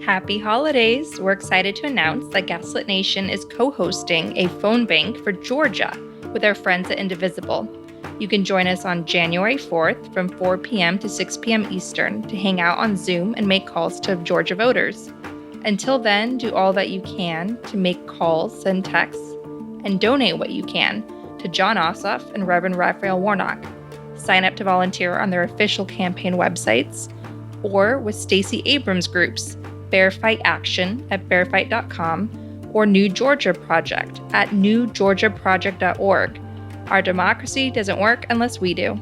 Happy holidays! We're excited to announce that Gaslit Nation is co-hosting a phone bank for Georgia with our friends at Indivisible. You can join us on January 4th from 4 p.m. to 6 p.m. Eastern to hang out on Zoom and make calls to Georgia voters. Until then, do all that you can to make calls, send texts, and donate what you can to John Ossoff and Reverend Raphael Warnock. Sign up to volunteer on their official campaign websites or with Stacey Abrams' groups, Bear Fight Action at bearfight.com or New Georgia Project at newgeorgiaproject.org. Our democracy doesn't work unless we do.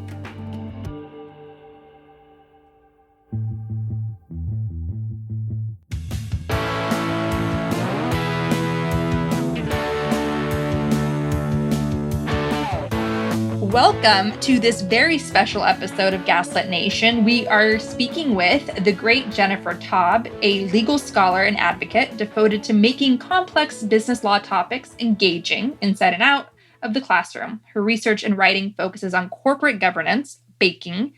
Welcome to this very special episode of Gaslit Nation. We are speaking with the great Jennifer Taub, a legal scholar and advocate devoted to making complex business law topics engaging inside and out of the classroom. Her research and writing focuses on corporate governance, banking,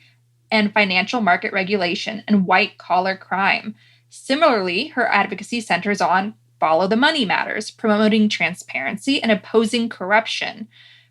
and financial market regulation and white-collar crime. Similarly, her advocacy centers on follow the money matters, promoting transparency and opposing corruption.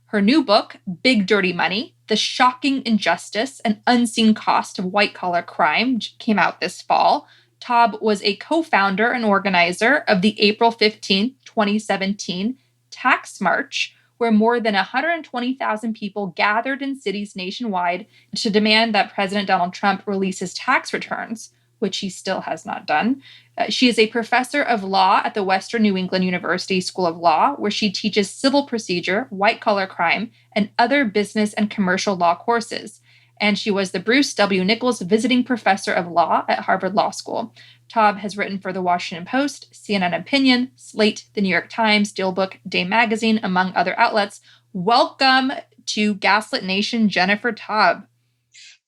Her new book, Big Dirty Money, The Shocking Injustice and Unseen Cost of White-Collar Crime, came out this fall. Taub was a co-founder and organizer of the April 15, 2017 Tax March, where more than 120,000 people gathered in cities nationwide to demand that President Donald Trump release his tax returns, which he still has not done. She is a professor of law at the Western New England University School of Law, where she teaches civil procedure, white-collar crime, and other business and commercial law courses. And she was the Bruce W. Nichols Visiting Professor of Law at Harvard Law School. Taub has written for The Washington Post, CNN Opinion, Slate, The New York Times, Dealbook, Day Magazine, among other outlets. Welcome to Gaslit Nation, Jennifer Taub.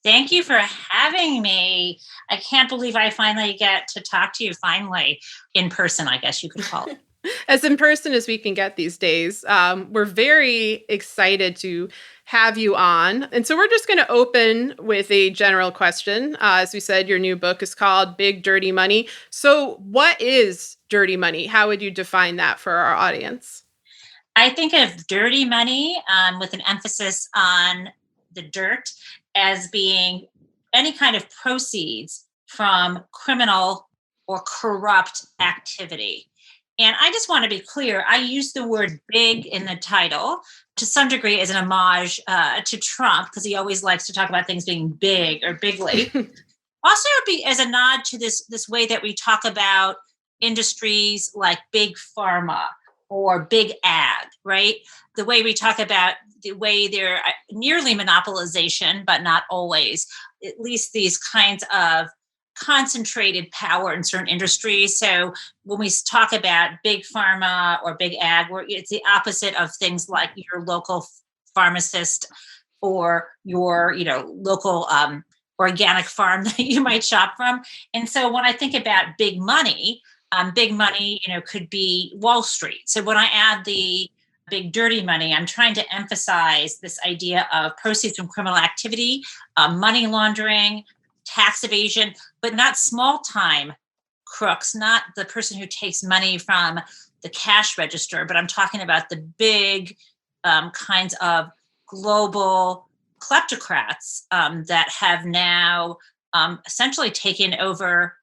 Thank you for having me. I can't believe I finally get to talk to you finally in person, I guess you could call it. As in person as we can get these days. We're very excited to have you on. And so we're just going to open with a general question. As we said, your new book is called Big Dirty Money. So what is dirty money? How would you define that for our audience? I think of dirty money with an emphasis on the dirt as being any kind of proceeds from criminal or corrupt activity. And I just want to be clear, I use the word big in the title to some degree as an homage to Trump, because he always likes to talk about things being big or bigly. Also, it would be as a nod to this way that we talk about industries like big pharma or big ag, right? The way we talk about the way they're nearly monopolization, but not always, at least these kinds of concentrated power in certain industries. So when we talk about big pharma or big ag, it's the opposite of things like your local pharmacist or your, local organic farm that you might shop from. And so when I think about big money, could be Wall Street. So when I add the big dirty money, I'm trying to emphasize this idea of proceeds from criminal activity, money laundering, tax evasion, but not small time crooks, not the person who takes money from the cash register, but I'm talking about the big kinds of global kleptocrats that have now essentially taken over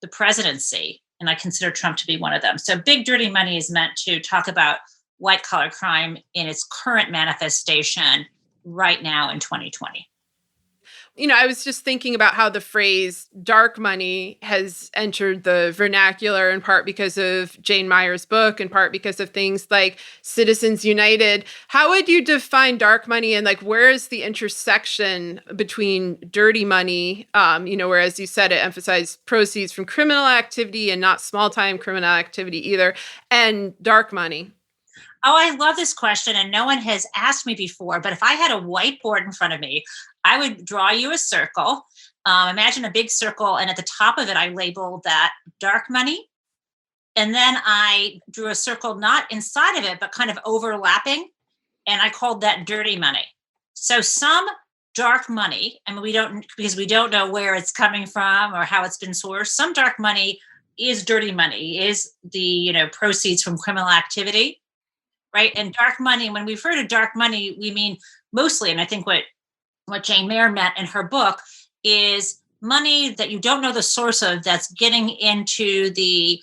the presidency. And I consider Trump to be one of them. So big dirty money is meant to talk about white-collar crime in its current manifestation right now in 2020. I was just thinking about how the phrase dark money has entered the vernacular in part because of Jane Mayer's book, in part because of things like Citizens United. How would you define dark money, and where is the intersection between dirty money, where, as you said, it emphasized proceeds from criminal activity and not small-time criminal activity either, and dark money? Oh, I love this question, and no one has asked me before, but if I had a whiteboard in front of me, I would draw you a circle. Imagine a big circle, and at the top of it, I labeled that dark money. And then I drew a circle not inside of it, but kind of overlapping, and I called that dirty money. So some dark money, because we don't know where it's coming from or how it's been sourced, some dark money is dirty money, is the proceeds from criminal activity, right? And dark money, when we refer to dark money, we mean mostly, and I think what Jane Mayer meant in her book is money that you don't know the source of, that's getting into the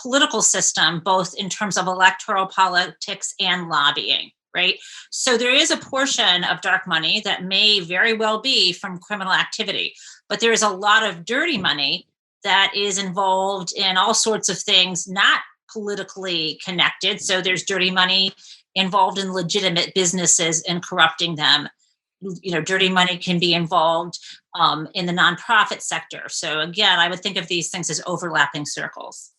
political system, both in terms of electoral politics and lobbying, right? So there is a portion of dark money that may very well be from criminal activity, but there is a lot of dirty money that is involved in all sorts of things not politically connected. So there's dirty money involved in legitimate businesses and corrupting them. Dirty money can be involved in the nonprofit sector. So again, I would think of these things as overlapping circles.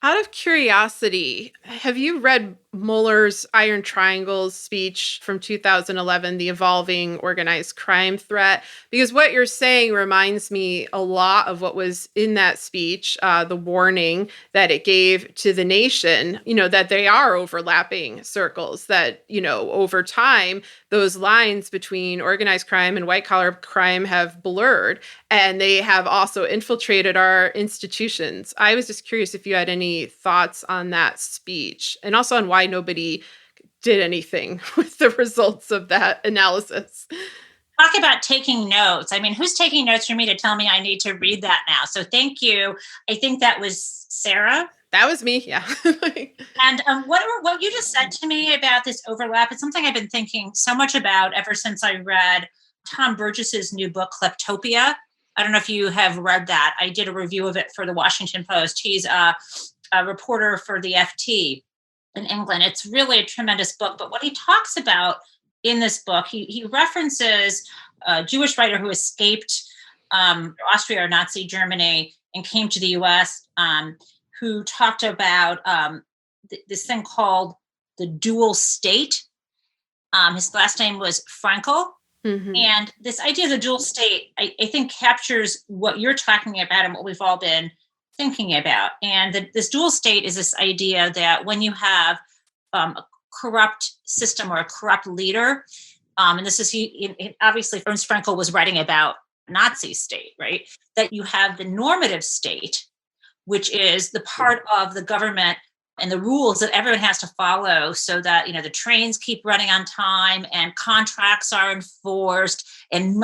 Out of curiosity, have you read Mueller's Iron Triangles speech from 2011, The Evolving Organized Crime Threat? Because what you're saying reminds me a lot of what was in that speech, the warning that it gave to the nation, that they are overlapping circles, that, over time, those lines between organized crime and white collar crime have blurred, and they have also infiltrated our institutions. I was just curious if you had any thoughts on that speech, and also on why nobody did anything with the results of that analysis. Talk about taking notes. I mean, who's taking notes for me to tell me I need to read that now? So thank you. I think that was Sarah. That was me, yeah. And what you just said to me about this overlap is something I've been thinking so much about ever since I read Tom Burgess's new book, Kleptopia. I don't know if you have read that. I did a review of it for the Washington Post. He's a reporter for the FT in England. It's really a tremendous book. But what he talks about in this book, he references a Jewish writer who escaped Austria or Nazi Germany and came to the US, who talked about this thing called the dual state. His last name was Frankel. Mm-hmm. And this idea of the dual state, I think, captures what you're talking about and what we've all been thinking about. And this dual state is this idea that when you have a corrupt system or a corrupt leader, and this is obviously Ernst Frankel was writing about Nazi state, right? That you have the normative state, which is the part of the government and the rules that everyone has to follow so that, the trains keep running on time and contracts are enforced and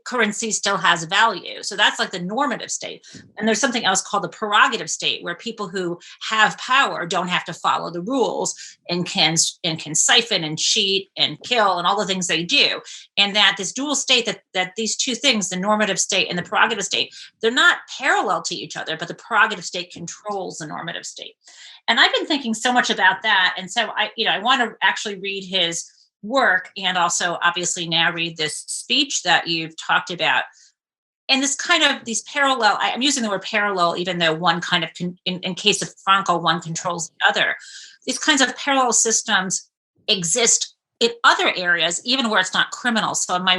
currency still has value. So that's like the normative state. And there's something else called the prerogative state, where people who have power don't have to follow the rules and can siphon and cheat and kill and all the things they do. And that this dual state, that these two things, the normative state and the prerogative state, they're not parallel to each other, but the prerogative state controls the normative state. And I've been thinking so much about that. And so I want to actually read his work and also obviously now read this speech that you've talked about. And this kind of these parallel, I'm using the word parallel, even though one kind of, in case of Frankel, one controls the other. These kinds of parallel systems exist in other areas, even where it's not criminal. So my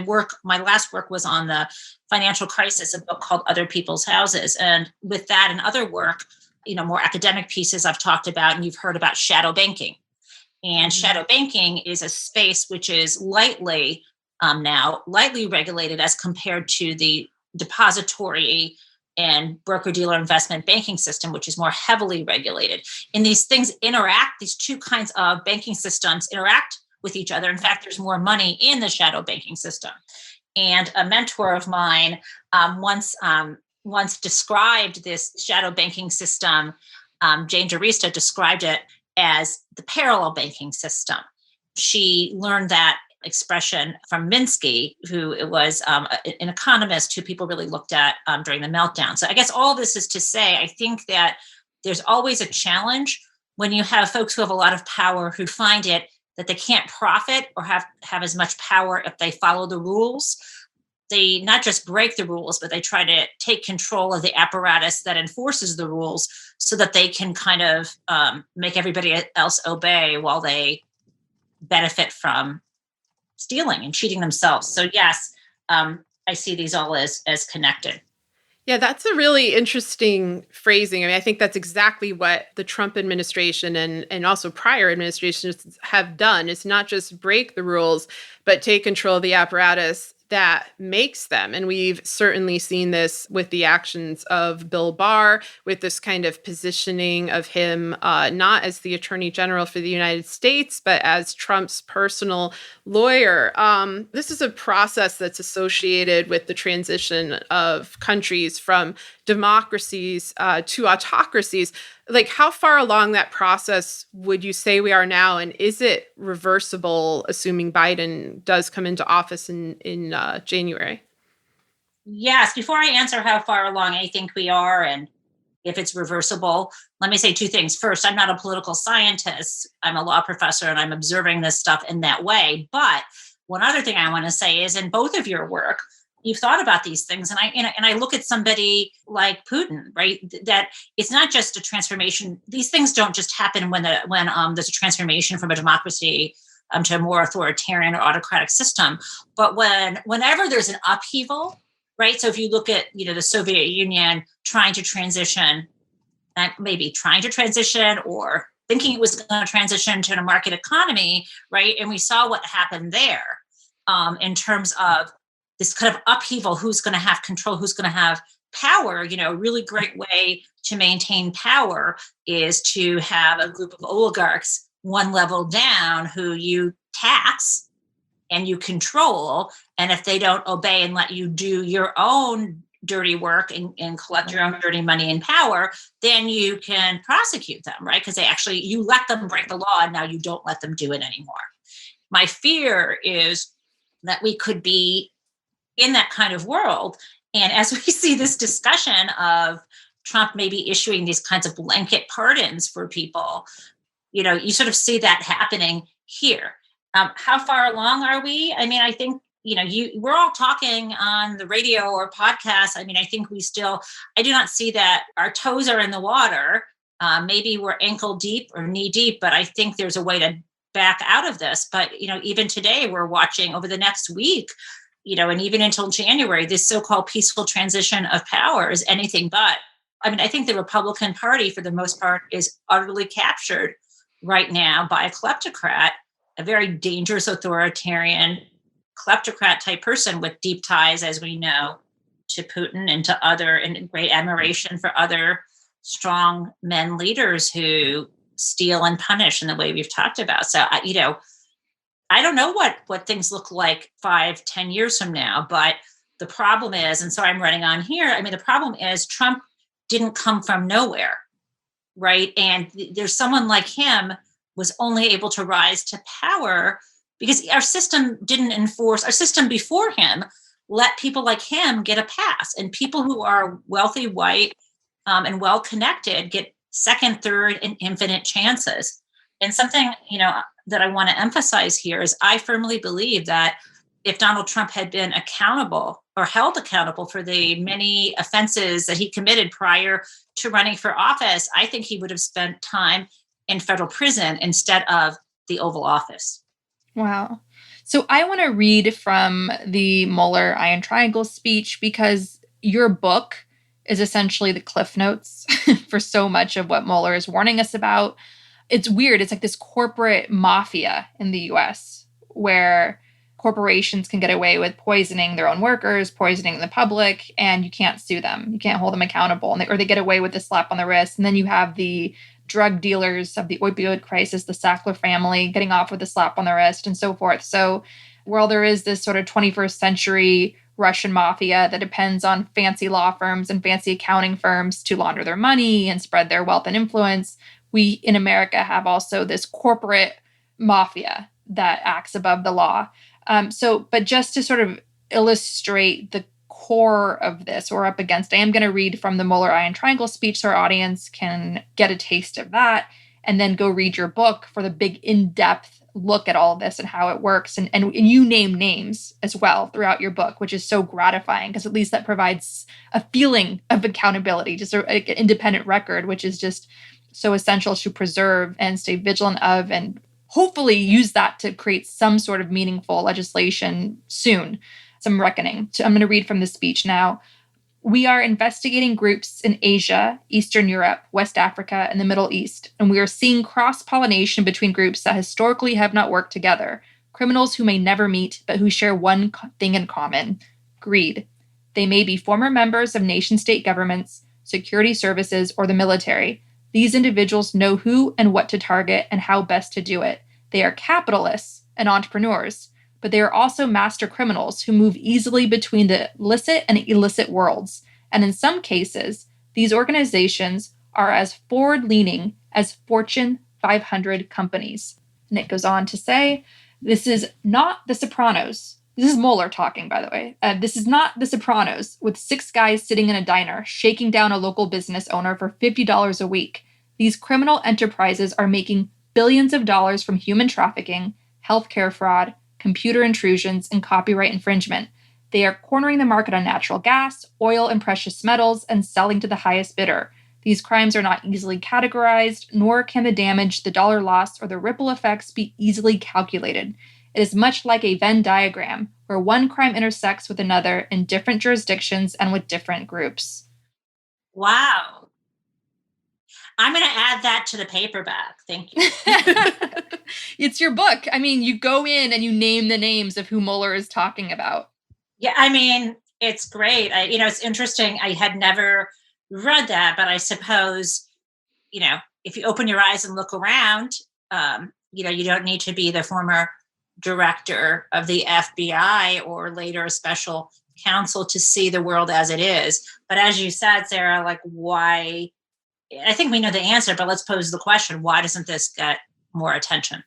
last work was on the financial crisis, a book called Other People's Houses. And with that and other work, more academic pieces I've talked about, and you've heard about shadow banking. And shadow banking is a space which is lightly regulated as compared to the depository and broker-dealer investment banking system, which is more heavily regulated. And these things these two kinds of banking systems interact with each other. In fact, there's more money in the shadow banking system. And a mentor of mine once described this shadow banking system. Jane DeRista described it as the parallel banking system. She learned that expression from Minsky, who was an economist who people really looked at during the meltdown. So I guess all this is to say, I think that there's always a challenge when you have folks who have a lot of power who find it that they can't profit or have as much power if they follow the rules. They not just break the rules, but they try to take control of the apparatus that enforces the rules so that they can kind of make everybody else obey while they benefit from stealing and cheating themselves. So yes, I see these all as connected. Yeah, that's a really interesting phrasing. I mean, I think that's exactly what the Trump administration and also prior administrations have done, is not just break the rules, but take control of the apparatus that makes them. And we've certainly seen this with the actions of Bill Barr, with this kind of positioning of him not as the Attorney General for the United States, but as Trump's personal lawyer. This is a process that's associated with the transition of countries from democracies to autocracies. Like, how far along that process would you say we are now? And is it reversible, assuming Biden does come into office in January? Yes. Before I answer how far along I think we are and if it's reversible, let me say two things. First, I'm not a political scientist. I'm a law professor and I'm observing this stuff in that way. But one other thing I want to say is in both of your work, you've thought about these things. And I look at somebody like Putin, right? That it's not just a transformation. These things don't just happen when there's a transformation from a democracy to a more authoritarian or autocratic system. But whenever there's an upheaval, right? So if you look at, the Soviet Union trying to transition, maybe trying to transition or thinking it was going to transition to a market economy, right? And we saw what happened there in terms of this kind of upheaval, who's going to have control, who's going to have power. A really great way to maintain power is to have a group of oligarchs one level down who you tax and you control. And if they don't obey and let you do your own dirty work and collect your own dirty money and power, then you can prosecute them, right? Because you let them break the law and now you don't let them do it anymore. My fear is that we could be in that kind of world. And as we see this discussion of Trump maybe issuing these kinds of blanket pardons for people, you sort of see that happening here. How far along are we? I mean, I think, we're all talking on the radio or podcast. I mean, I think I do not see that our toes are in the water. Maybe we're ankle deep or knee deep, but I think there's a way to back out of this. But, even today we're watching over the next week, and even until January, this so-called peaceful transition of power is anything but. I mean, I think the Republican Party, for the most part, is utterly captured right now by a kleptocrat, a very dangerous authoritarian kleptocrat type person with deep ties, as we know, to Putin and to and great admiration for other strong men leaders who steal and punish in the way we've talked about. So, I don't know what things look like 5-10 years from now, but the problem is, and so I'm running on here, I mean, the problem is Trump didn't come from nowhere, right? And there's someone like him was only able to rise to power because our system before him let people like him get a pass. And people who are wealthy, white, and well-connected get second, third, and infinite chances. And something, that I want to emphasize here is I firmly believe that if Donald Trump had been accountable or held accountable for the many offenses that he committed prior to running for office, I think he would have spent time in federal prison instead of the Oval Office. Wow. So I want to read from the Mueller Iron Triangle speech because your book is essentially the cliff notes for so much of what Mueller is warning us about. It's weird. It's like this corporate mafia in the US where corporations can get away with poisoning their own workers, poisoning the public, and you can't sue them. You can't hold them accountable, or they get away with a slap on the wrist. And then you have the drug dealers of the opioid crisis, the Sackler family, getting off with a slap on the wrist and so forth. So while there is this sort of 21st century Russian mafia that depends on fancy law firms and fancy accounting firms to launder their money and spread their wealth and influence, we in America have also this corporate mafia that acts above the law. But just to sort of illustrate the core of this we're up against, I am going to read from the Mueller Iron Triangle speech so our audience can get a taste of that, and then go read your book for the big in-depth look at all of this and how it works. And you name names as well throughout your book, which is so gratifying because at least that provides a feeling of accountability, just an independent record, which is just so essential to preserve and stay vigilant of, and hopefully use that to create some sort of meaningful legislation soon, some reckoning. So I'm going to read from the speech now. We are investigating groups in Asia, Eastern Europe, West Africa, and the Middle East, and we are seeing cross-pollination between groups that historically have not worked together. criminals who may never meet, but who share one thing in common: greed. They may be former members of nation-state governments, security services, or the military. These individuals know who and what to target and how best to do it. They are capitalists and entrepreneurs, but they are also master criminals who move easily between the licit and illicit worlds. And in some cases, these organizations are as forward-leaning as Fortune 500 companies. And it goes on to say, this is not The Sopranos. This is Mueller talking, by the way. This is not The Sopranos, with 6 guys sitting in a diner, shaking down a local business owner for $50 a week. These criminal enterprises are making billions of dollars from human trafficking, healthcare fraud, computer intrusions, and copyright infringement. They are cornering the market on natural gas, oil, and precious metals, and selling to the highest bidder. These crimes are not easily categorized, nor can the damage, the dollar loss, or the ripple effects be easily calculated. It is much like a Venn diagram, where one crime intersects with another in different jurisdictions and with different groups. Wow. I'm going to add that to the paperback. Thank you. It's your book. I mean, you go in and you name the names of who Mueller is talking about. Yeah, I mean, it's great. It's interesting. I had never read that, but I suppose, if you open your eyes and look around, you don't need to be the former director of the FBI or later a special counsel to see the world as it is. But as you said, Sarah, like, why? I think we know the answer, but let's pose the question: why doesn't this get more attention?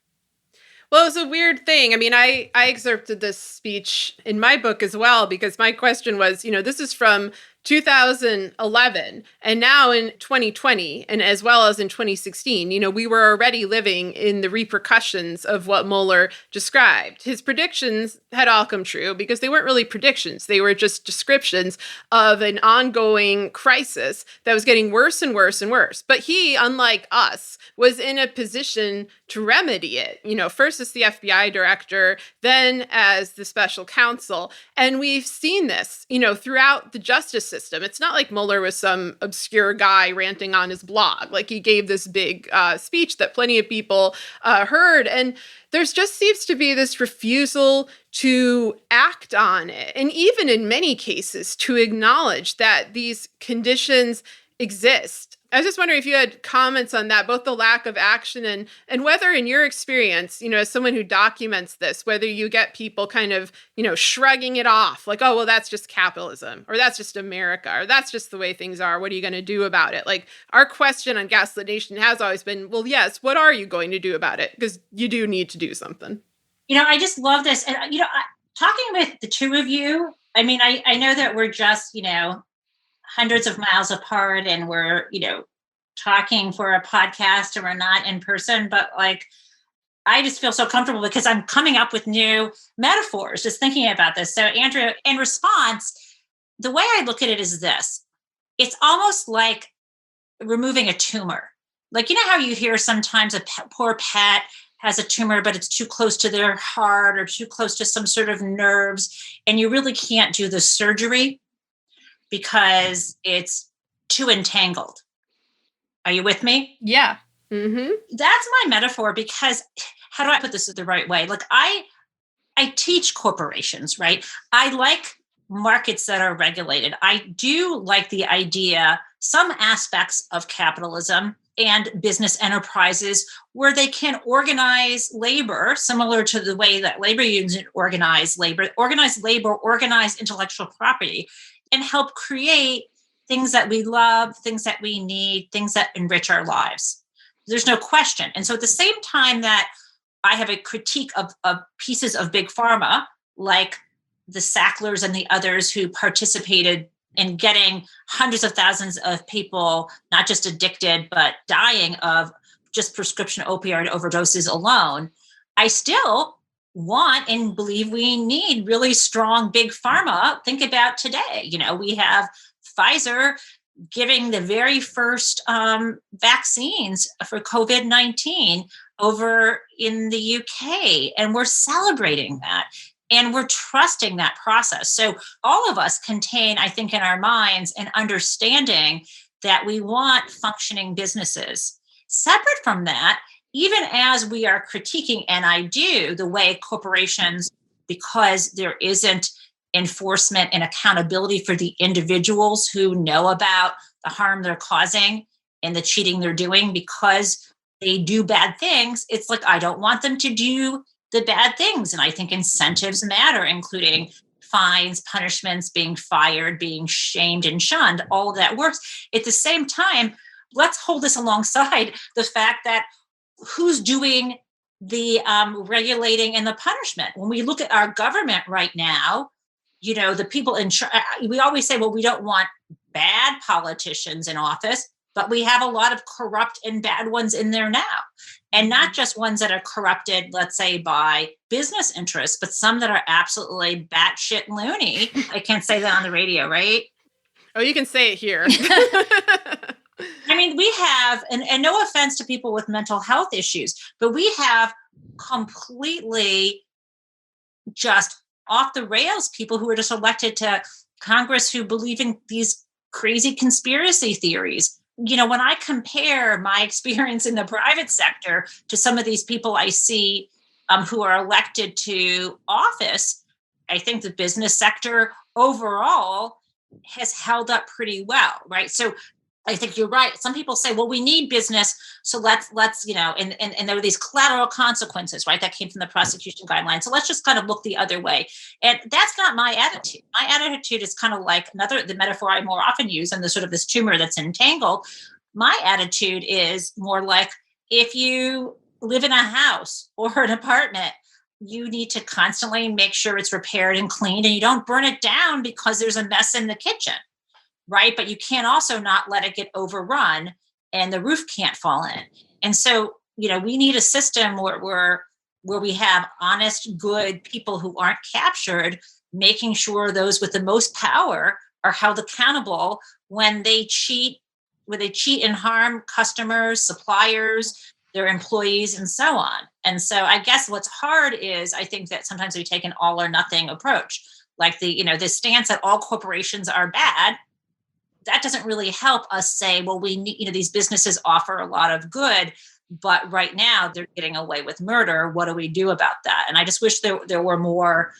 Well, it was a weird thing. I mean, I excerpted this speech in my book as well, because my question was, this is from 2011, and now in 2020, and as well as in 2016, we were already living in the repercussions of what Mueller described. His predictions had all come true because they weren't really predictions. They were just descriptions of an ongoing crisis that was getting worse and worse and worse. But he, unlike us, was in a position to remedy it. First as the FBI director, then as the special counsel. And we've seen this, throughout the justice system. It's not like Mueller was some obscure guy ranting on his blog. Like, he gave this big speech that plenty of people heard. And there's just seems to be this refusal to act on it. And even in many cases, to acknowledge that these conditions exist. I was just wondering if you had comments on that, both the lack of action and whether in your experience, as someone who documents this, whether you get people kind of, shrugging it off, like, oh, well, that's just capitalism, or that's just America, or that's just the way things are. What are you going to do about it? Like, our question on Gaslit Nation has always been, well, yes, what are you going to do about it? Because you do need to do something. I just love this. And, talking with the two of you, I mean, I know that we're just, hundreds of miles apart and we're, talking for a podcast and we're not in person, but like, I just feel so comfortable because I'm coming up with new metaphors, just thinking about this. So Andrea, in response, the way I look at it is this: it's almost like removing a tumor. Like, how you hear sometimes a poor pet has a tumor, but it's too close to their heart or too close to some sort of nerves, and you really can't do the surgery because it's too entangled. Are you with me? Yeah. Mm-hmm. That's my metaphor, because how do I put this the right way? Like, I teach corporations, right? I like markets that are regulated. I do like the idea, some aspects of capitalism and business enterprises where they can organize labor similar to the way that labor unions organize labor, organize intellectual property, and help create things that we love, things that we need, things that enrich our lives. There's no question. And so at the same time that I have a critique of pieces of big pharma, like the Sacklers and the others who participated in getting hundreds of thousands of people, not just addicted, but dying of just prescription opioid overdoses alone, I still want and believe we need really strong big pharma. Think about today. We have Pfizer giving the very first vaccines for COVID-19 over in the UK, and we're celebrating that. And we're trusting that process. So all of us contain, I think, in our minds an understanding that we want functioning businesses. Separate from that even as we are critiquing, and I do, the way corporations, because there isn't enforcement and accountability for the individuals who know about the harm they're causing and the cheating they're doing because they do bad things, it's like, I don't want them to do the bad things. And I think incentives matter, including fines, punishments, being fired, being shamed and shunned. All of that works. At the same time, let's hold this alongside the fact that who's doing the regulating and the punishment. When we look at our government right now, the people in charge, we always say, well, we don't want bad politicians in office, but we have a lot of corrupt and bad ones in there now. And not just ones that are corrupted, let's say, by business interests, but some that are absolutely batshit loony. I can't say that on the radio, right? Oh, you can say it here. I mean, we have, and no offense to people with mental health issues, but we have completely just off the rails people who are just elected to Congress who believe in these crazy conspiracy theories. When I compare my experience in the private sector to some of these people I see who are elected to office, I think the business sector overall has held up pretty well, right? So I think you're right. Some people say, well, we need business. So let's, and there were these collateral consequences, right? That came from the prosecution guidelines. So let's just kind of look the other way. And that's not my attitude. My attitude is kind of like the metaphor I more often use, and the sort of this tumor that's entangled. My attitude is more like, if you live in a house or an apartment, you need to constantly make sure it's repaired and cleaned, and you don't burn it down because there's a mess in the kitchen. Right. But you can't also not let it get overrun and the roof can't fall in. And so, we need a system where we have honest, good people who aren't captured, making sure those with the most power are held accountable when they cheat and harm customers, suppliers, their employees, and so on. And so I guess what's hard is I think that sometimes we take an all or nothing approach, like the stance that all corporations are bad. That doesn't really help us say, well, we need, these businesses offer a lot of good, but right now they're getting away with murder. What do we do about that? And I just wish there were more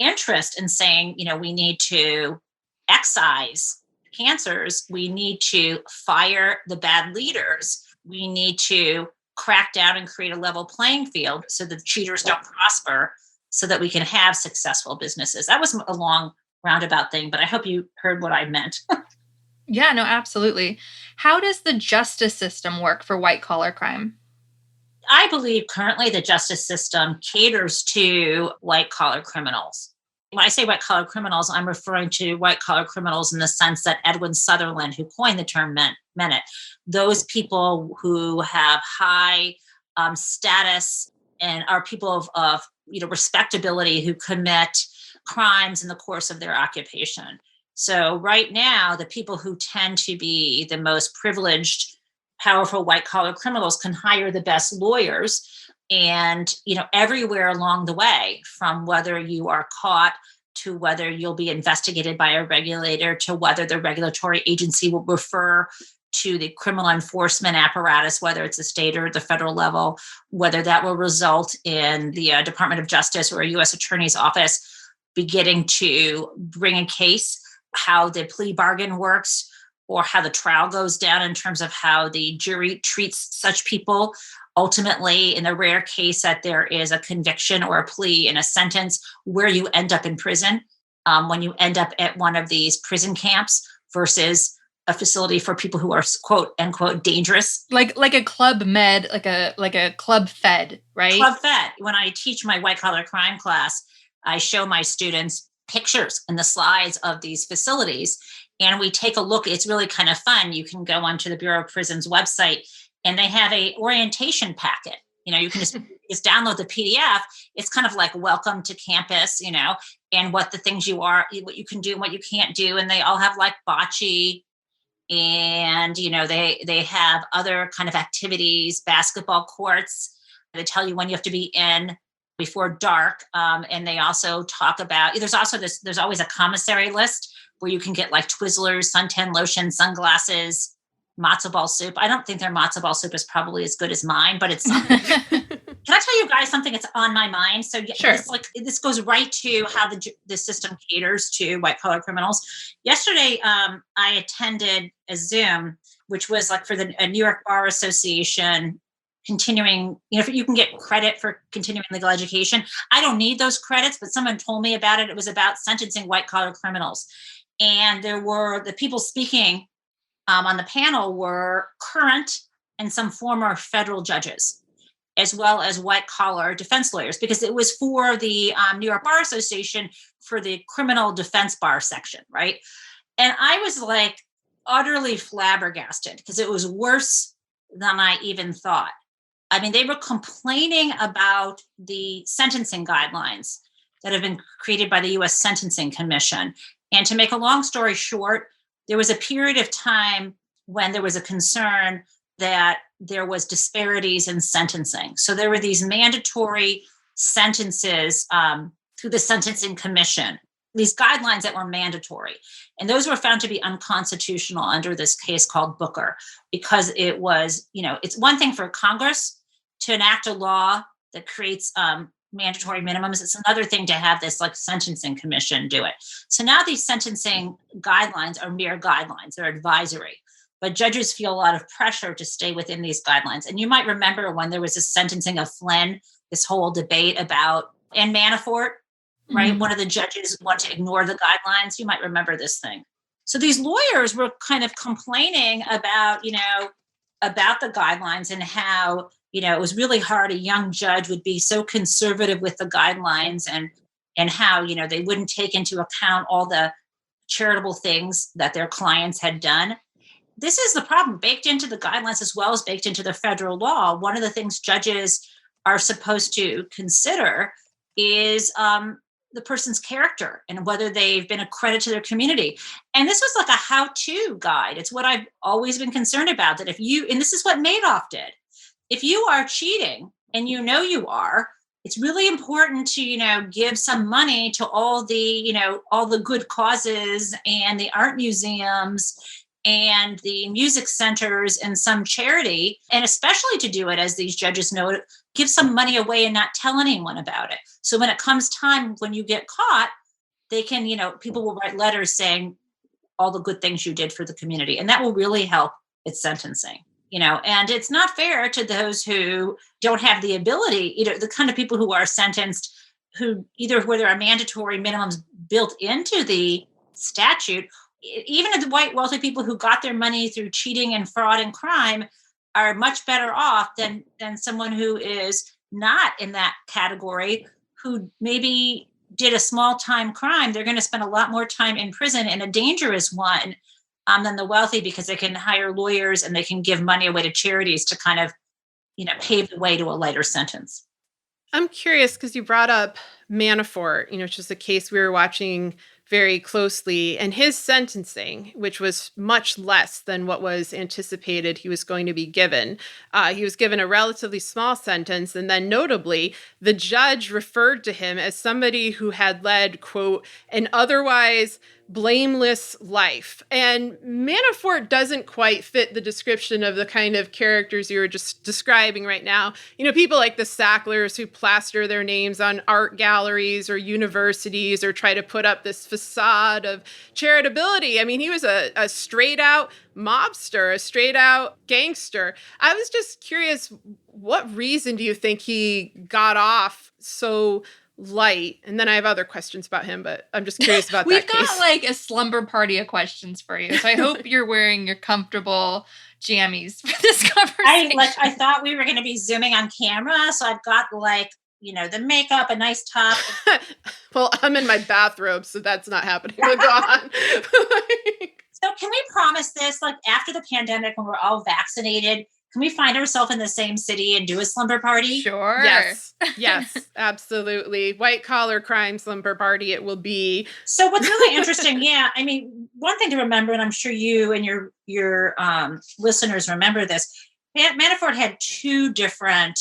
interest in saying, we need to excise cancers. We need to fire the bad leaders. We need to crack down and create a level playing field so that cheaters don't prosper, so that we can have successful businesses. That was a long roundabout thing, but I hope you heard what I meant. Yeah, no, absolutely. How does the justice system work for white collar crime? I believe currently the justice system caters to white collar criminals. When I say white collar criminals, I'm referring to white collar criminals in the sense that Edwin Sutherland, who coined the term, meant it. Those people who have high status and are people of respectability, who commit crimes in the course of their occupation. So right now, the people who tend to be the most privileged, powerful white collar criminals can hire the best lawyers. And, everywhere along the way, from whether you are caught to whether you'll be investigated by a regulator to whether the regulatory agency will refer to the criminal enforcement apparatus, whether it's the state or the federal level, whether that will result in the Department of Justice or a U.S. Attorney's Office beginning to bring a case, how the plea bargain works, or how the trial goes down in terms of how the jury treats such people. Ultimately, in the rare case that there is a conviction or a plea and a sentence, where you end up in prison, when you end up at one of these prison camps versus a facility for people who are quote unquote dangerous, like a club med, like a club fed, right? Club fed. When I teach my white collar crime class, I show my students pictures and the slides of these facilities, and we take a look. It's really kind of fun. You can go onto the Bureau of Prisons website, and they have a orientation packet. You can just download the PDF. It's kind of like welcome to campus, and what the things what you can do and what you can't do. And they all have like bocce, and they have other kind of activities, basketball courts. They tell you when you have to be in before dark. And they also talk about, there's always a commissary list where you can get like Twizzlers, suntan lotion, sunglasses, matzo ball soup. I don't think their matzo ball soup is probably as good as mine, but it's something. Can I tell you guys something that's on my mind? So Sure. This goes right to how the system caters to white collar criminals. Yesterday, I attended a Zoom, which was like for the New York Bar Association continuing, if you can get credit for continuing legal education. I don't need those credits, but someone told me about it. It was about sentencing white collar criminals. And there were the people speaking on the panel were current and some former federal judges, as well as white collar defense lawyers, because it was for the New York Bar Association for the criminal defense bar section, right? And I was like utterly flabbergasted because it was worse than I even thought. I mean, they were complaining about the sentencing guidelines that have been created by the U.S. Sentencing Commission. And to make a long story short, there was a period of time when there was a concern that there was disparities in sentencing. So there were these mandatory sentences through the Sentencing Commission, these guidelines that were mandatory. And those were found to be unconstitutional under this case called Booker, because it was, it's one thing for Congress to enact a law that creates mandatory minimums. It's another thing to have this like Sentencing Commission do it. So now these sentencing guidelines are mere guidelines, they're advisory. But judges feel a lot of pressure to stay within these guidelines. And you might remember when there was a sentencing of Flynn, this whole debate about, and Manafort, right? One of the judges wanted to ignore the guidelines. You might remember this thing. So these lawyers were kind of complaining about, about the guidelines and how, it was really hard. A young judge would be so conservative with the guidelines and how, they wouldn't take into account all the charitable things that their clients had done. This is the problem baked into the guidelines as well as baked into the federal law. One of the things judges are supposed to consider is the person's character and whether they've been a credit to their community. And this was like a how-to guide. It's what I've always been concerned about, that if you, and this is what Madoff did, if you are cheating and you are, it's really important to, give some money to all the good causes and the art museums and the music centers and some charity, and especially to do it, as these judges know, give some money away and not tell anyone about it. So when it comes time when you get caught, they can, people will write letters saying all the good things you did for the community. And that will really help with sentencing, and it's not fair to those who don't have the ability, the kind of people who are sentenced, who either where there are mandatory minimums built into the statute, even the white wealthy people who got their money through cheating and fraud and crime are much better off than someone who is not in that category, who maybe did a small time crime. They're going to spend a lot more time in prison, and a dangerous one, than the wealthy, because they can hire lawyers and they can give money away to charities to kind of, pave the way to a lighter sentence. I'm curious because you brought up Manafort, which is a case we were watching very closely, and his sentencing, which was much less than what was anticipated he was going to be given. He was given a relatively small sentence, and then notably, the judge referred to him as somebody who had led, quote, an otherwise blameless life. And Manafort doesn't quite fit the description of the kind of characters you were just describing right now. People like the Sacklers who plaster their names on art galleries or universities or try to put up this facade of charitability. I mean, he was a straight out mobster, a straight out gangster. I was just curious, what reason do you think he got off so light? And then I have other questions about him, but I'm just curious about that case. We've got like a slumber party of questions for you. So I hope you're wearing your comfortable jammies for this conversation. I thought we were going to be Zooming on camera. So I've got the makeup, a nice top. Well, I'm in my bathrobe, so that's not happening. Go on. So can we promise this, after the pandemic, when we're all vaccinated, can we find ourselves in the same city and do a slumber party? Sure. Yes, absolutely. White collar crime slumber party it will be. So what's really interesting, one thing to remember, and I'm sure you and your listeners remember this, Manafort had two different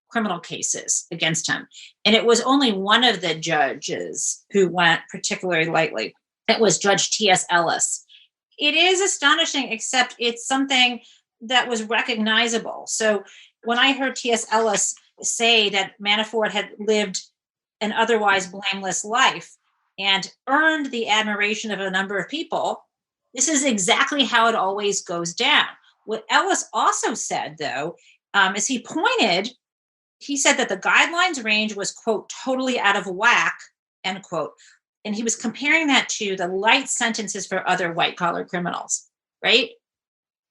criminal cases against him. And it was only one of the judges who went particularly lightly. It was Judge T.S. Ellis. It is astonishing, except it's something that was recognizable. So when I heard T.S. Ellis say that Manafort had lived an otherwise blameless life and earned the admiration of a number of people, this is exactly how it always goes down. What Ellis also said, though, is he said that the guidelines range was, quote, totally out of whack, end quote. And he was comparing that to the light sentences for other white collar criminals, right?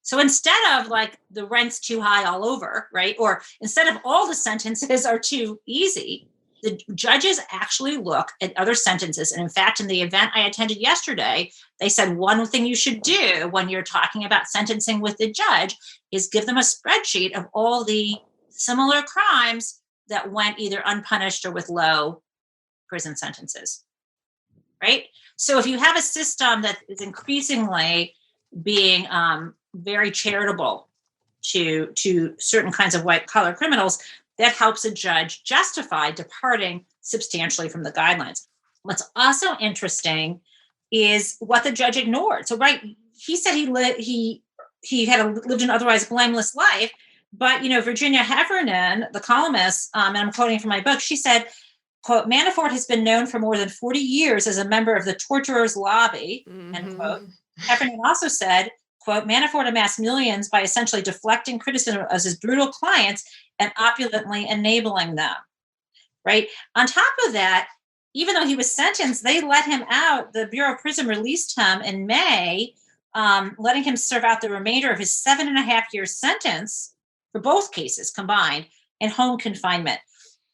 So instead of like the rent's too high all over, right? Or instead of all the sentences are too easy, the judges actually look at other sentences. And in fact, in the event I attended yesterday, they said one thing you should do when you're talking about sentencing with the judge is give them a spreadsheet of all the similar crimes that went either unpunished or with low prison sentences, right? So if you have a system that is increasingly being very charitable to certain kinds of white collar criminals, that helps a judge justify departing substantially from the guidelines. What's also interesting is what the judge ignored. So, right, he said he lived an otherwise blameless life, but Virginia Heffernan, the columnist, and I'm quoting from my book, she said, quote, Manafort has been known for more than 40 years as a member of the torturer's lobby, end quote. Heffernan also said, quote, Manafort amassed millions by essentially deflecting criticism of his brutal clients and opulently enabling them, right? On top of that, even though he was sentenced, they let him out. The Bureau of Prison released him in May, letting him serve out the remainder of his 7.5-year sentence for both cases combined in home confinement.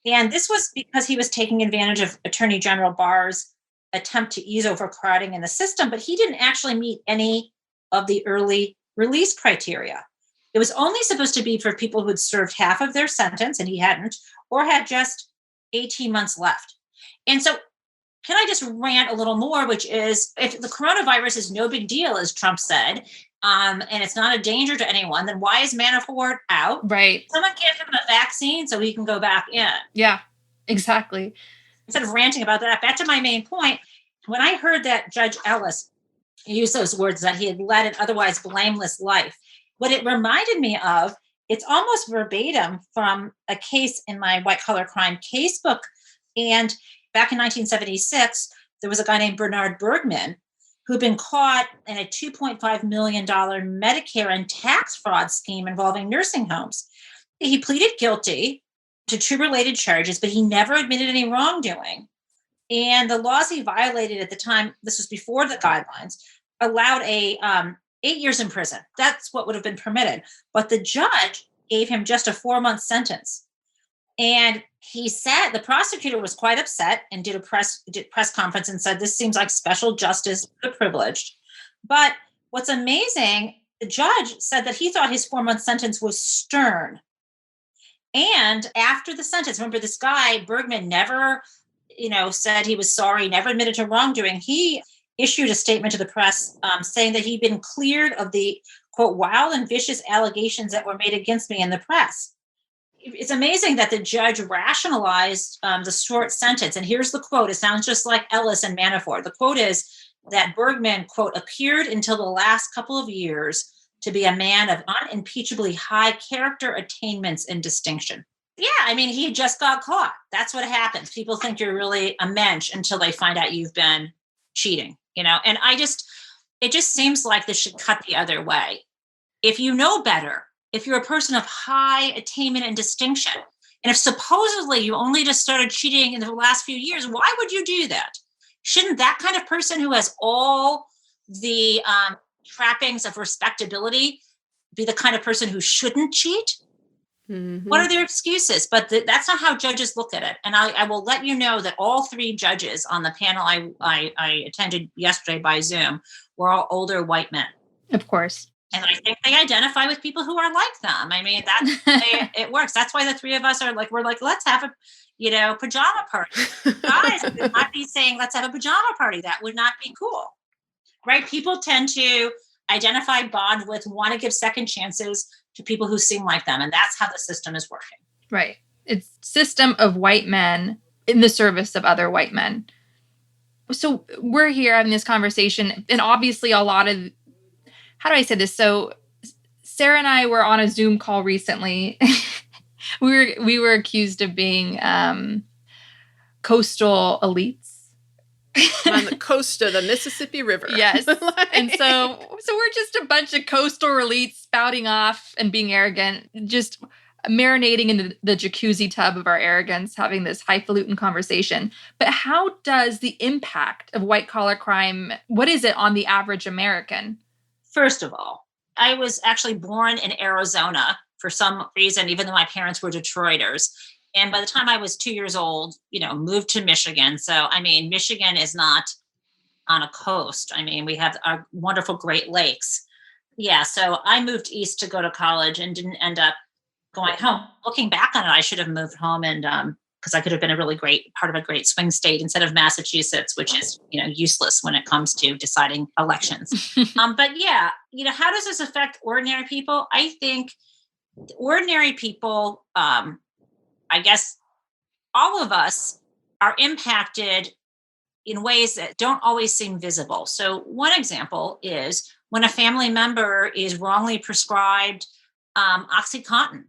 And this was because he was taking advantage of Attorney General Barr's attempt to ease overcrowding in the system, but he didn't actually meet any of the early release criteria. It was only supposed to be for people who had served half of their sentence, and he hadn't, or had just 18 months left. And so can I just rant a little more, which is if the coronavirus is no big deal, as Trump said, and it's not a danger to anyone, then why is Manafort out? Right. Someone give him a vaccine so he can go back in. Yeah, exactly. Instead of ranting about that, back to my main point, when I heard that Judge Ellis use those words that he had led an otherwise blameless life, what it reminded me of, it's almost verbatim from a case in my white collar crime casebook. And back in 1976, there was a guy named Bernard Bergman who'd been caught in a $2.5 million Medicare and tax fraud scheme involving nursing homes. He pleaded guilty to two related charges, but he never admitted any wrongdoing. And the laws he violated at the time, this was before the guidelines, allowed 8 years in prison. That's what would have been permitted. But the judge gave him just a 4-month sentence. And he said the prosecutor was quite upset and did press conference and said, this seems like special justice for the privileged. But what's amazing, the judge said that he thought his 4-month sentence was stern. And after the sentence, remember this guy, Bergman, never, said he was sorry, never admitted to wrongdoing. He issued a statement to the press saying that he'd been cleared of the, quote, wild and vicious allegations that were made against me in the press. It's amazing that the judge rationalized the short sentence. And here's the quote. It sounds just like Ellis and Manafort. The quote is that Bergman, quote, appeared until the last couple of years to be a man of unimpeachably high character attainments and distinction. Yeah, I mean, he just got caught. That's what happens. People think you're really a mensch until they find out you've been cheating, and it just seems like this should cut the other way. If you know better, if you're a person of high attainment and distinction, and if supposedly you only just started cheating in the last few years, why would you do that? Shouldn't that kind of person who has all the trappings of respectability be the kind of person who shouldn't cheat? Mm-hmm. What are their excuses? But that's not how judges look at it. And I will let you know that all 3 judges on the panel I attended yesterday by Zoom were all older white men. Of course. And I think they identify with people who are like them. I mean, it works. That's why the 3 of us are like, we're like, let's have a, pajama party. Guys would not be saying, let's have a pajama party. That would not be cool. Right? People tend to identify, bond with, want to give second chances to people who seem like them. And that's how the system is working. Right. It's a system of white men in the service of other white men. So we're here having this conversation. And obviously a lot of how do I say this? So Sarah and I were on a Zoom call recently. we were accused of being coastal elites. On the coast of the Mississippi River. Yes. And so we're just a bunch of coastal elites spouting off and being arrogant, just marinating in the jacuzzi tub of our arrogance, having this highfalutin conversation. But how does the impact of white collar crime, what is it on the average American? First of all, I was actually born in Arizona for some reason, even though my parents were Detroiters. And by the time I was 2 years old, moved to Michigan. So, Michigan is not on a coast. We have our wonderful Great Lakes. Yeah. So I moved east to go to college and didn't end up going home. Looking back on it, I should have moved home and because I could have been a really great part of a great swing state instead of Massachusetts, which is, useless when it comes to deciding elections. But yeah, how does this affect ordinary people? I think ordinary people, I guess all of us are impacted in ways that don't always seem visible. So one example is when a family member is wrongly prescribed OxyContin.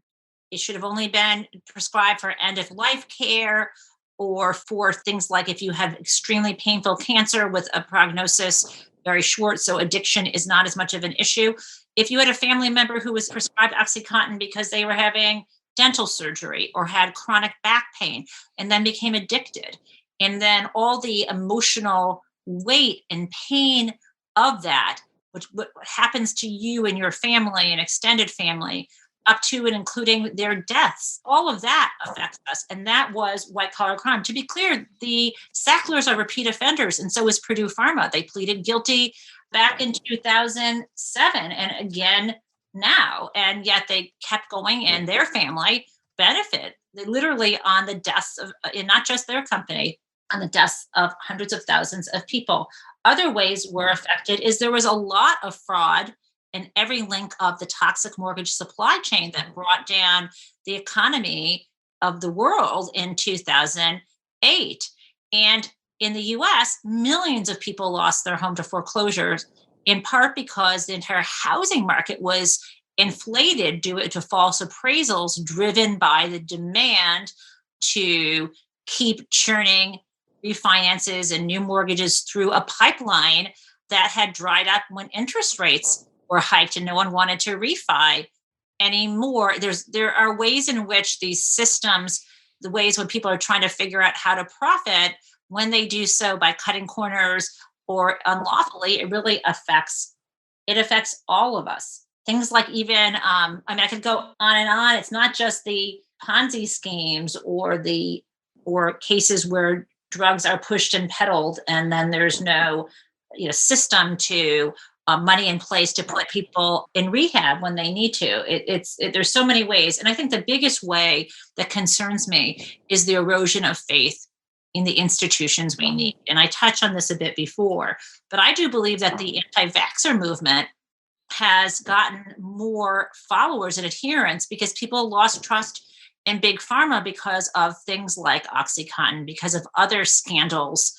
It should have only been prescribed for end of life care or for things like if you have extremely painful cancer with a prognosis very short, so addiction is not as much of an issue. If you had a family member who was prescribed OxyContin because they were having dental surgery or had chronic back pain and then became addicted, and then all the emotional weight and pain of that, which what happens to you and your family and extended family, up to and including their deaths. All of that affects us. And that was white collar crime. To be clear, the Sacklers are repeat offenders, and so is Purdue Pharma. They pleaded guilty back in 2007 and again now. And yet they kept going, and their family benefit literally on the deaths of, and not just their company, on the deaths of hundreds of thousands of people. Other ways we're affected is there was a lot of fraud in every link of the toxic mortgage supply chain that brought down the economy of the world in 2008. And in the US, millions of people lost their home to foreclosures, in part because the entire housing market was inflated due to false appraisals driven by the demand to keep churning refinances and new mortgages through a pipeline that had dried up when interest rates were hiked and no one wanted to refi anymore. There are ways in which these systems, the ways when people are trying to figure out how to profit, when they do so by cutting corners or unlawfully, it really affects all of us. Things like even, I could go on and on. It's not just the Ponzi schemes or cases where drugs are pushed and peddled, and then there's no, system to money in place to put people in rehab when they need to. There's so many ways. And I think the biggest way that concerns me is the erosion of faith in the institutions we need. And I touched on this a bit before, but I do believe that the anti-vaxxer movement has gotten more followers and adherents because people lost trust in big pharma because of things like OxyContin, because of other scandals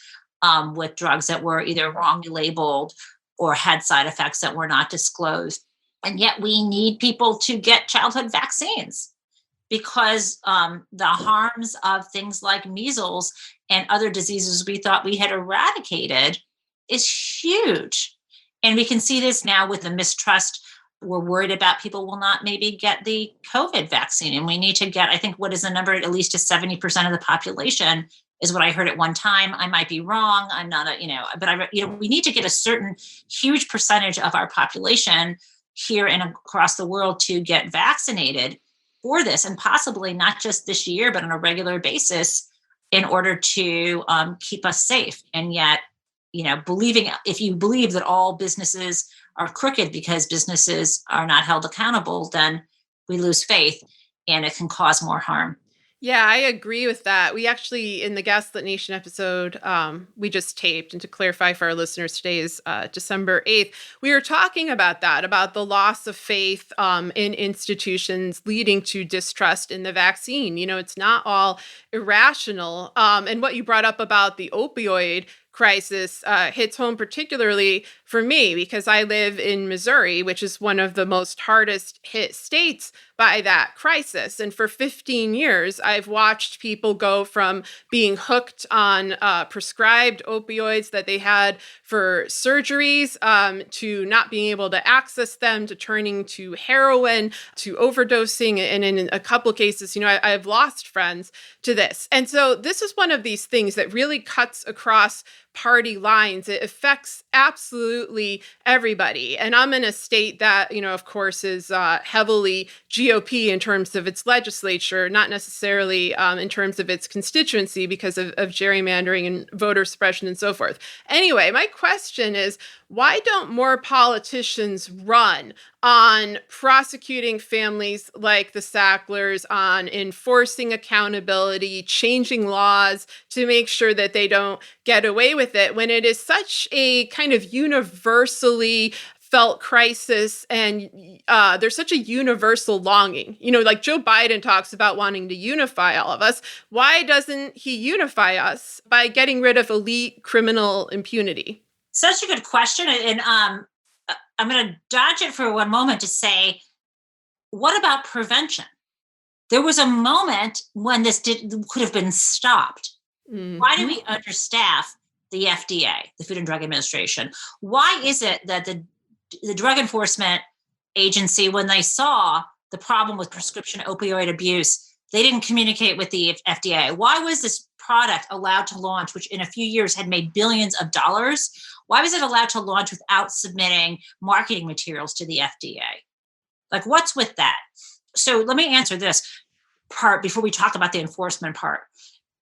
with drugs that were either wrongly labeled or had side effects that were not disclosed. And yet we need people to get childhood vaccines because the harms of things like measles and other diseases we thought we had eradicated is huge. And we can see this now with the mistrust. We're worried about people will not maybe get the COVID vaccine. And we need to get, I think, what is the number, at least to 70% of the population is what I heard at one time. I might be wrong. I'm not but we need to get a certain huge percentage of our population here and across the world to get vaccinated for this, and possibly not just this year, but on a regular basis in order to keep us safe. And yet, if you believe that all businesses are crooked because businesses are not held accountable, then we lose faith and it can cause more harm. Yeah, I agree with that. We actually, in the Gaslit Nation episode, we just taped, and to clarify for our listeners, today is December 8th, we were talking about that, about the loss of faith in institutions leading to distrust in the vaccine. It's not all irrational. And what you brought up about the opioid crisis hits home particularly for me because I live in Missouri, which is one of the most hardest hit states by that crisis. And for 15 years, I've watched people go from being hooked on prescribed opioids that they had for surgeries to not being able to access them, to turning to heroin, to overdosing. And in a couple cases, I've lost friends to this. And so this is one of these things that really cuts across party lines. It affects absolutely everybody. And I'm in a state that, of course, is heavily GOP in terms of its legislature, not necessarily in terms of its constituency because of gerrymandering and voter suppression and so forth. Anyway, my question is, why don't more politicians run on prosecuting families like the Sacklers, on enforcing accountability, changing laws to make sure that they don't get away with it when it is such a kind of universally felt crisis and there's such a universal longing? Like Joe Biden talks about wanting to unify all of us. Why doesn't he unify us by getting rid of elite criminal impunity? Such a good question. And I'm going to dodge it for one moment to say, what about prevention? There was a moment when this could have been stopped. Mm-hmm. Why do we understaff the FDA, the Food and Drug Administration? Why is it that the Drug Enforcement Agency, when they saw the problem with prescription opioid abuse, they didn't communicate with the FDA? Why was this product allowed to launch, which in a few years had made billions of dollars? Why was it allowed to launch without submitting marketing materials to the FDA? Like, what's with that? So let me answer this part before we talk about the enforcement part.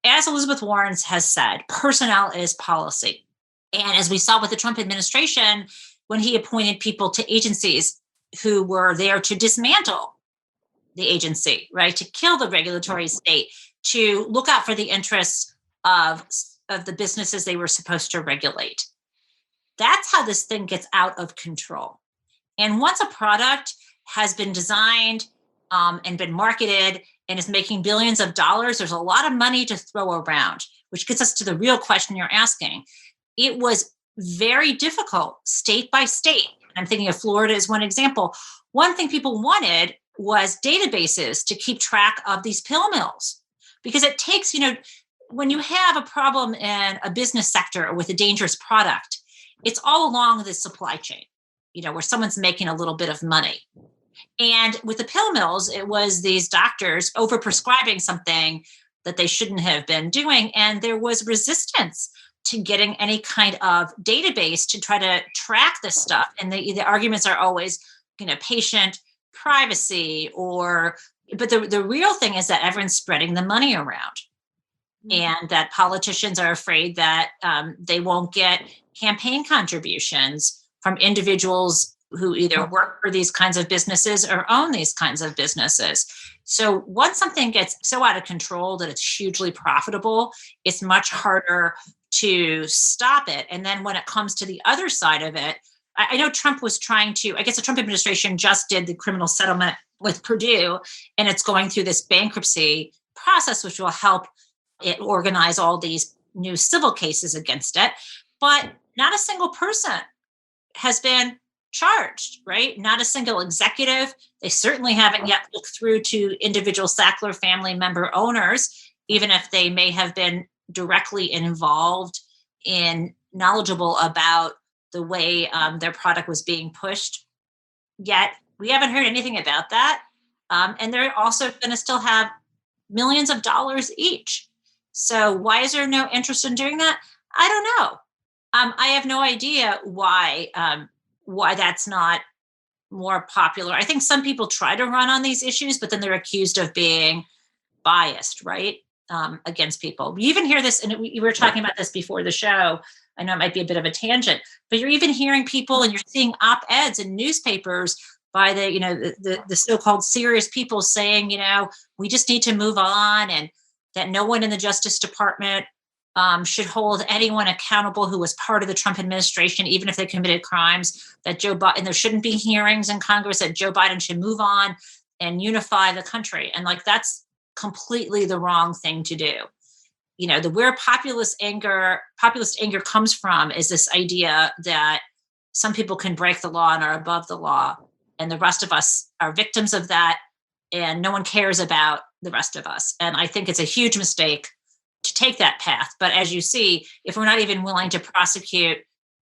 As Elizabeth Warren has said, personnel is policy. And as we saw with the Trump administration, when he appointed people to agencies who were there to dismantle the agency, right, to kill the regulatory state, to look out for the interests of the businesses they were supposed to regulate. That's how this thing gets out of control. And once a product has been designed and been marketed and is making billions of dollars, there's a lot of money to throw around, which gets us to the real question you're asking. It was very difficult state by state. I'm thinking of Florida as one example. One thing people wanted was databases to keep track of these pill mills, because it takes, when you have a problem in a business sector or with a dangerous product, it's all along the supply chain, where someone's making a little bit of money. And with the pill mills, it was these doctors overprescribing something that they shouldn't have been doing. And there was resistance to getting any kind of database to try to track this stuff. And the arguments are always, patient privacy but the real thing is that everyone's spreading the money around. And that politicians are afraid that they won't get campaign contributions from individuals who either work for these kinds of businesses or own these kinds of businesses. So once something gets so out of control that it's hugely profitable, it's much harder to stop it. And then when it comes to the other side of it, I know Trump was trying to, I guess the Trump administration just did the criminal settlement with Purdue, and it's going through this bankruptcy process, which will help it organize all these new civil cases against it. But not a single person has been charged, right? Not a single executive. They certainly haven't yet looked through to individual Sackler family member owners, even if they may have been directly involved in knowledgeable about the way their product was being pushed. Yet we haven't heard anything about that. And they're also going to still have millions of dollars each. So why is there no interest in doing that? I don't know. I have no idea why that's not more popular. I think some people try to run on these issues, but then they're accused of being biased, right? Against people. We even hear this, and we were talking about this before the show. I know it might be a bit of a tangent, but you're even hearing people, and you're seeing op-eds in newspapers by the so-called serious people saying, we just need to move on, and that no one in the Justice Department should hold anyone accountable who was part of the Trump administration, even if they committed crimes, that Joe Biden, and there shouldn't be hearings in Congress, that Joe Biden should move on and unify the country. And that's completely the wrong thing to do. Where populist anger comes from is this idea that some people can break the law and are above the law, and the rest of us are victims of that, and no one cares about the rest of us. And I think it's a huge mistake to take that path. But as you see, if we're not even willing to prosecute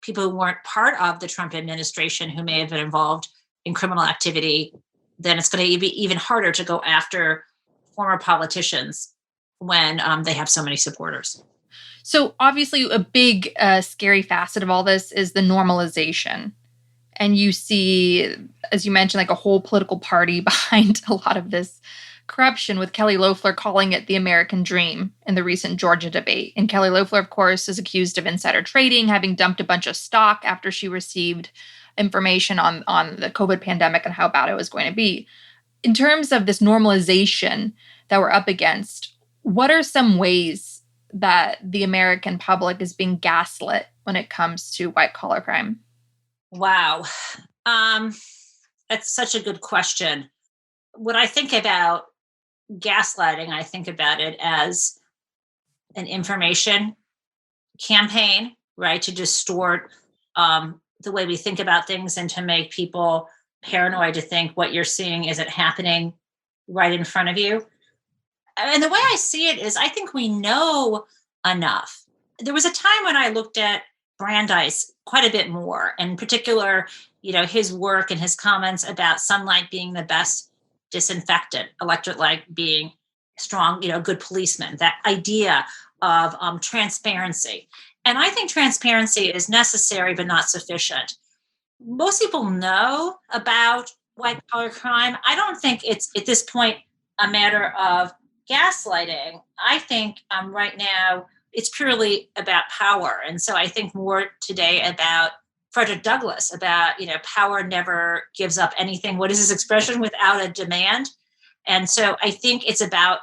people who weren't part of the Trump administration who may have been involved in criminal activity, then it's going to be even harder to go after former politicians when they have so many supporters. So obviously a big scary facet of all this is the normalization. And you see, as you mentioned, like a whole political party behind a lot of this corruption, with Kelly Loeffler calling it the American dream in the recent Georgia debate. And Kelly Loeffler, of course, is accused of insider trading, having dumped a bunch of stock after she received information on the COVID pandemic and how bad it was going to be. In terms of this normalization that we're up against, what are some ways that the American public is being gaslit when it comes to white-collar crime? Wow. That's such a good question. When I think about gaslighting, I think about it as an information campaign, right? To distort the way we think about things and to make people paranoid to think what you're seeing isn't happening right in front of you. And the way I see it is I think we know enough. There was a time when I looked at Brandeis quite a bit more, and in particular, his work and his comments about sunlight being the best disinfectant, electric light being strong, good policeman, that idea of transparency. And I think transparency is necessary, but not sufficient. Most people know about white collar crime. I don't think it's at this point a matter of gaslighting. I think right now it's purely about power. And so I think more today about Frederick Douglass, about, power never gives up anything. What is his expression? Without a demand. And so I think it's about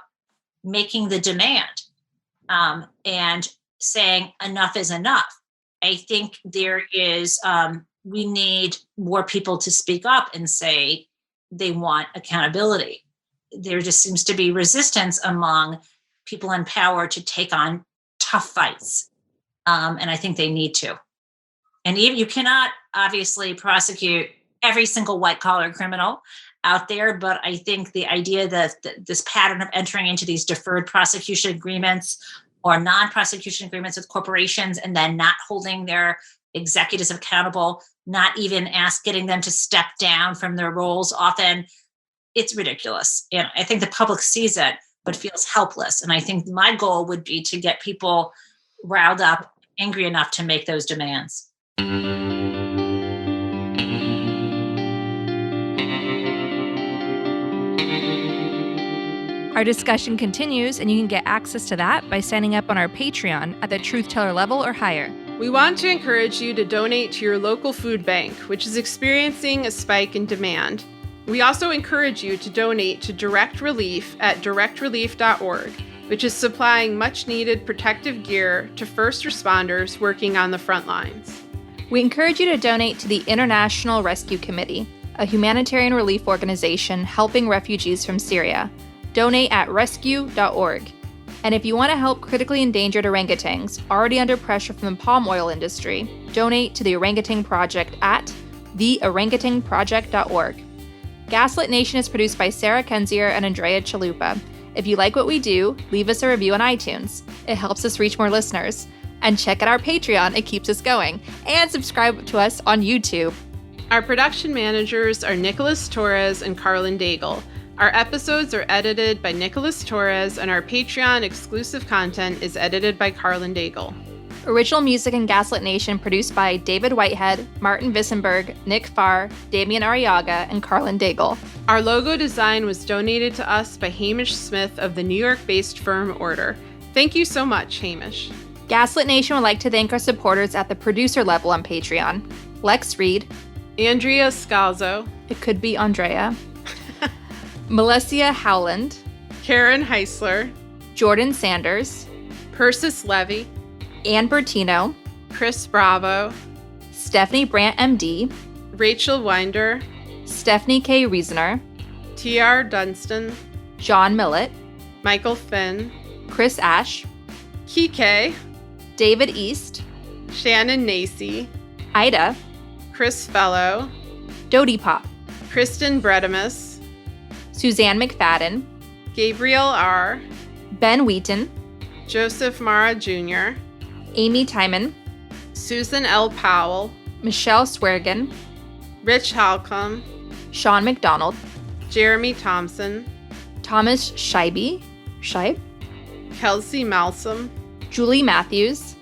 making the demand and saying enough is enough. I think there is, we need more people to speak up and say they want accountability. There just seems to be resistance among people in power to take on tough fights. And I think they need to. And even you cannot obviously prosecute every single white collar criminal out there. But I think the idea that this pattern of entering into these deferred prosecution agreements or non-prosecution agreements with corporations and then not holding their executives accountable, not even getting them to step down from their roles, often it's ridiculous. And I think the public sees it, but feels helpless. And I think my goal would be to get people riled up, angry enough to make those demands. Our discussion continues, and you can get access to that by signing up on our Patreon at the Truth Teller level or higher. We want to encourage you to donate to your local food bank, which is experiencing a spike in demand. We also encourage you to donate to Direct Relief at directrelief.org, which is supplying much-needed protective gear to first responders working on the front lines. We encourage you to donate to the International Rescue Committee, a humanitarian relief organization helping refugees from Syria. Donate at rescue.org. And if you want to help critically endangered orangutans already under pressure from the palm oil industry, donate to the Orangutan Project at theorangutanproject.org. Gaslit Nation is produced by Sarah Kenzier and Andrea Chalupa. If you like what we do, leave us a review on iTunes. It helps us reach more listeners. And check out our Patreon, it keeps us going. And subscribe to us on YouTube. Our production managers are Nicholas Torres and Carlin Daigle. Our episodes are edited by Nicholas Torres, and our Patreon exclusive content is edited by Carlin Daigle. Original music in Gaslit Nation produced by David Whitehead, Martin Vissenberg, Nick Farr, Damian Arriaga, and Carlin Daigle. Our logo design was donated to us by Hamish Smith of the New York-based firm Order. Thank you so much, Hamish. Gaslit Nation would like to thank our supporters at the producer level on Patreon. Lex Reed. Andrea Scalzo. It could be Andrea. Melissa Howland. Karen Heisler. Jordan Sanders. Persis Levy. Ann Bertino. Chris Bravo. Stephanie Brandt, MD. Rachel Winder. Stephanie K. Reasoner. T.R. Dunstan. John Millett. Michael Finn. Chris Ash. Kike. David East. Shannon Nacy. Ida. Chris Fellow, Dodie Pop, Kristen Bredimus, Suzanne McFadden, Gabriel R., Ben Wheaton, Joseph Mara Jr., Amy Timon, Susan L. Powell, Michelle Sweargan, Rich Halcomb, Sean McDonald, Jeremy Thompson, Thomas Scheib, Kelsey Malsom, Julie Matthews,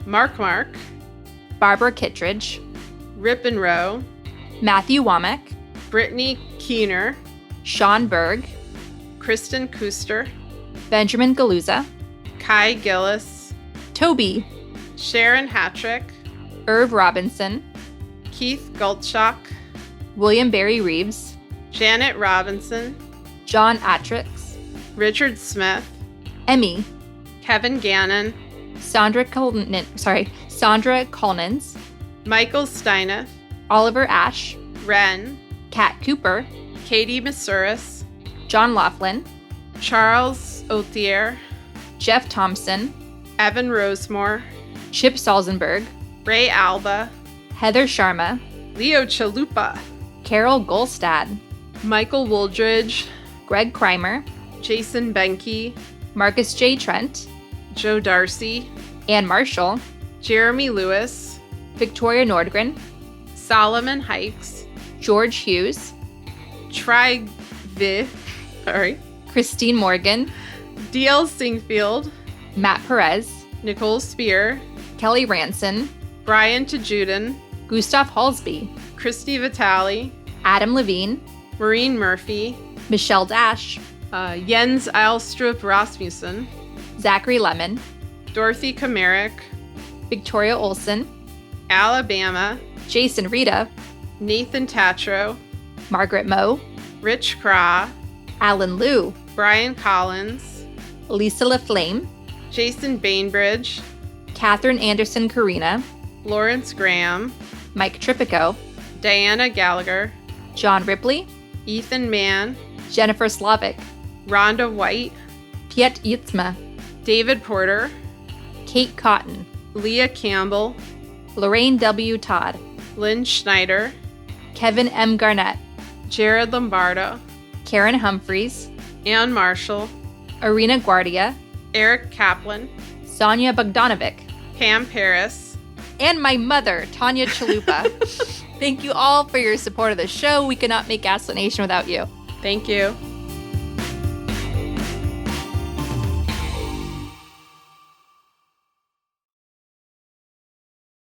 Mark, Barbara Kittredge, Rip and Rowe, Matthew Womack, Brittany Keener, Sean Berg, Kristen Kuster, Benjamin Galuza, Kai Gillis, Toby, Sharon Hattrick, Irv Robinson, Keith Goldschach, William Barry Reeves, Janet Robinson, John Atrix, Richard Smith, Emmy, Kevin Gannon, Sandra Collins, Michael Steineth, Oliver Ash, Wren, Kat Cooper, Katie Masuris, John Laughlin, Charles Othier, Jeff Thompson, Evan Rosemore, Chip Salzenberg, Ray Alba, Heather Sharma, Leo Chalupa, Carol Golstad, Michael Wooldridge, Greg Kreimer, Jason Benke, Marcus J. Trent, Joe Darcy, Ann Marshall, Jeremy Lewis, Victoria Nordgren, Solomon Hikes, George Hughes, Christine Morgan, D.L. Singfield, Matt Perez, Nicole Spear, Kelly Ranson, Brian Tajudin, Gustav Halsby, Christy Vitale, Adam Levine, Maureen Murphy, Michelle Dash, Jens Eilstrup Rasmussen, Zachary Lemon, Dorothy Kamerick, Victoria Olson, Alabama, Jason Rita, Nathan Tatro, Margaret Moe, Rich Craw, Alan Liu, Brian Collins, Lisa LaFlame, Jason Bainbridge, Catherine Anderson Carina, Lawrence Graham, Mike Tripico, Diana Gallagher, John Ripley, Ethan Mann, Jennifer Slavic, Rhonda White, Piet Yitzma, David Porter, Kate Cotton, Leah Campbell, Lorraine W. Todd, Lynn Schneider, Kevin M. Garnett, Jared Lombardo, Karen Humphreys, Ann Marshall, Arena Guardia, Eric Kaplan, Sonia Bogdanovic, Pam Paris, and my mother, Tanya Chalupa. Thank you all for your support of the show. We could not make Gaslit Nation without you. Thank you.